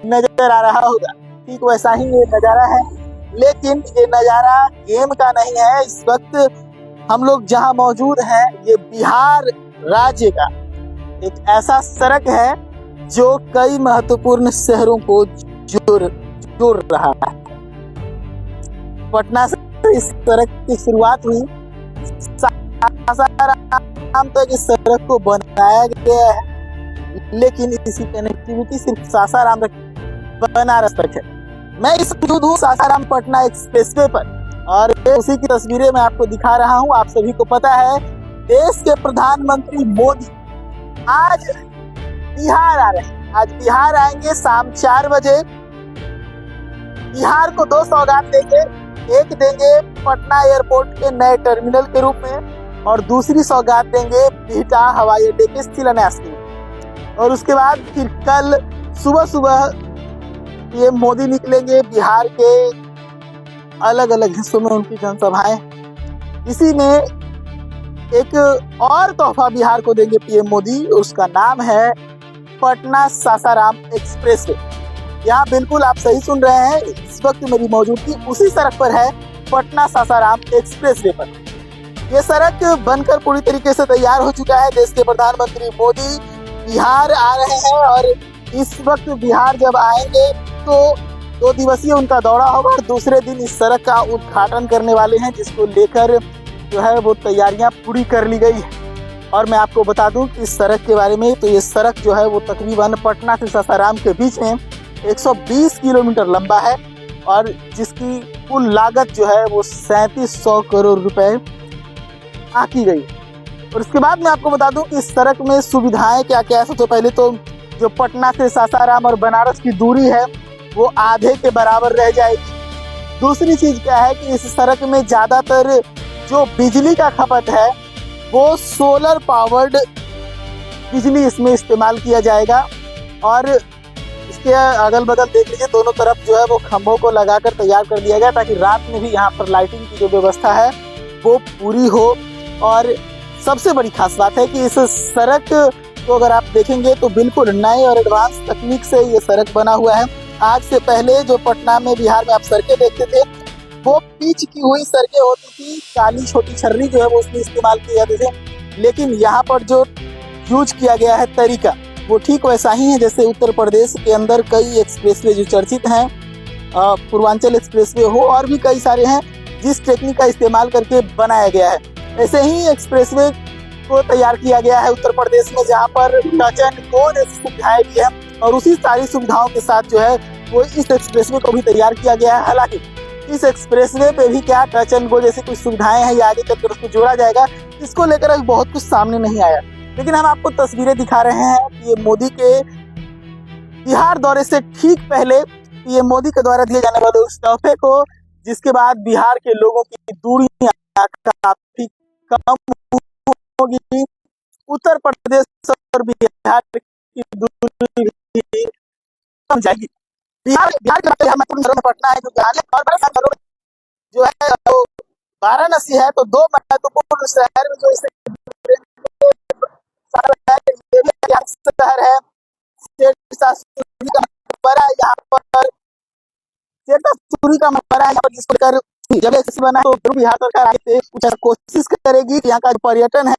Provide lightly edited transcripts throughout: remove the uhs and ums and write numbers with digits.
नजर आ रहा होगा, ठीक वैसा ही ये नज़ारा है। लेकिन ये नज़ारा गेम का नहीं है। इस वक्त हम लोग जहां मौजूद हैं ये बिहार राज्य का एक ऐसा सड़क है जो कई महत्वपूर्ण शहरों को जोड़ रहा है। पटना से इस सड़क की शुरुआत हुई। सासाराम तक इस सड़क को बनाया गया है, लेकिन इसकी कनेक्टिविटी सिर्फ सासाराम तक बनारस तक है। मैं इस मौजूद हूँ सासाराम पटना एक्सप्रेसवे पर और उसी की तस्वीरें मैं आपको दिखा रहा हूँ। आप सभी को पता है देश के प्रधानमंत्री मोदी आज बिहार आ रहे हैं। आज बिहार आएंगे शाम 4 बजे। बिहार को 2 सौगात देंगे। एक देंगे पटना एयरपोर्ट के नए टर्मिनल के रूप में और दूसरी सौगात देंगे बिहटा हवाई अड्डे के शिलान्यास के लिए। और उसके बाद फिर कल सुबह ये मोदी निकलेंगे बिहार के अलग अलग हिस्सों में उनकी जनसभाएं। इसी में एक और तोहफा बिहार को देंगे पीएम मोदी, उसका नाम है पटना सासाराम एक्सप्रेसवे। यहाँ बिल्कुल आप सही सुन रहे हैं, इस वक्त मेरी मौजूदगी उसी सड़क पर है, पटना सासाराम एक्सप्रेसवे पर। ये सड़क बनकर पूरी तरीके से तैयार हो चुका है। देश के प्रधानमंत्री मोदी बिहार आ रहे हैं और इस वक्त बिहार जब आएंगे तो 2 दिवसीय उनका दौरा होगा और दूसरे दिन इस सड़क का उद्घाटन करने वाले हैं, जिसको लेकर जो है वो तैयारियां पूरी कर ली गई है। और मैं आपको बता दूं कि इस सड़क के बारे में, तो ये सड़क जो है वो तकरीबन पटना से सासाराम के बीच में 120 किलोमीटर लंबा है और जिसकी कुल लागत जो है वो 3700 करोड़ रुपए आकी गई। और उसके बाद मैं आपको बता दूं कि इस सड़क में सुविधाएं क्या क्या है। सबसे पहले तो जो पटना से सासाराम और बनारस की दूरी है वो आधे के बराबर रह जाएगी। दूसरी चीज क्या है कि इस सड़क में ज्यादातर जो बिजली का खपत है वो सोलर पावर्ड बिजली इसमें इस्तेमाल किया जाएगा। और इसके अगल बगल देख लीजिए, दोनों तरफ जो है वो खंभों को लगाकर तैयार कर दिया गया ताकि रात में भी यहाँ पर लाइटिंग की जो व्यवस्था है वो पूरी हो। और सबसे बड़ी खास बात है कि इस सड़क को अगर आप देखेंगे तो बिल्कुल नए और एडवांस तकनीक से ये सड़क बना हुआ है। आज से पहले जो पटना में बिहार में आप सड़कें देखते थे वो पिच की हुई सड़कें होती थी, काली छोटी छर्री जो है वो उसमें इस्तेमाल किए जाते थे। लेकिन यहाँ पर जो यूज किया गया है तरीका वो ठीक वैसा ही है जैसे उत्तर प्रदेश के अंदर कई एक्सप्रेसवे जो चर्चित हैं, पूर्वांचल एक्सप्रेसवे हो और भी कई सारे हैं, जिस टेक्निक का इस्तेमाल करके बनाया गया है। ऐसे ही एक्सप्रेसवे को तैयार किया गया है उत्तर प्रदेश में, जहाँ पर टच एंड गो जैसी सुविधाएं भी है और उसी सारी सुविधाओं के साथ जो है वो इस एक्सप्रेसवे को भी तैयार किया गया है। हालांकि इस एक्सप्रेसवे पे भी क्या टच एंड गो जैसी कुछ सुविधाएं हैं, या आगे चलकर उसको जोड़ा जाएगा, इसको लेकर अभी बहुत कुछ सामने नहीं आया। लेकिन हम आपको तस्वीरें दिखा रहे हैं कि ये मोदी के बिहार दौरे से ठीक पहले ये मोदी के द्वारा दिए जाने वाले उस तोहफे को, जिसके बाद बिहार के लोगों की दूरियां काफी कम होगी। उत्तर प्रदेश और बिहार की दूरी भी कम जाएगी। बिहार के महत्वपूर्ण पटना है और बड़े शहरों में जो है वो वाराणसी है। तो 2 महत्वपूर्ण शहर में जो इसे शहर है का मकबरा है, जिसको लेकर जब ऐसे बना तो बिहार सरकार आगे कुछ कोशिश करेगी कि यहाँ का जो पर्यटन है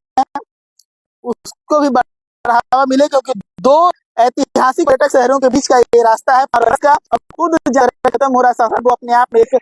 उसको भी बढ़ावा मिले, क्योंकि 2 ऐतिहासिक पर्यटक शहरों के बीच का ये रास्ता है और इसका खुद खत्म हो रहा है। वो अपने आप में एक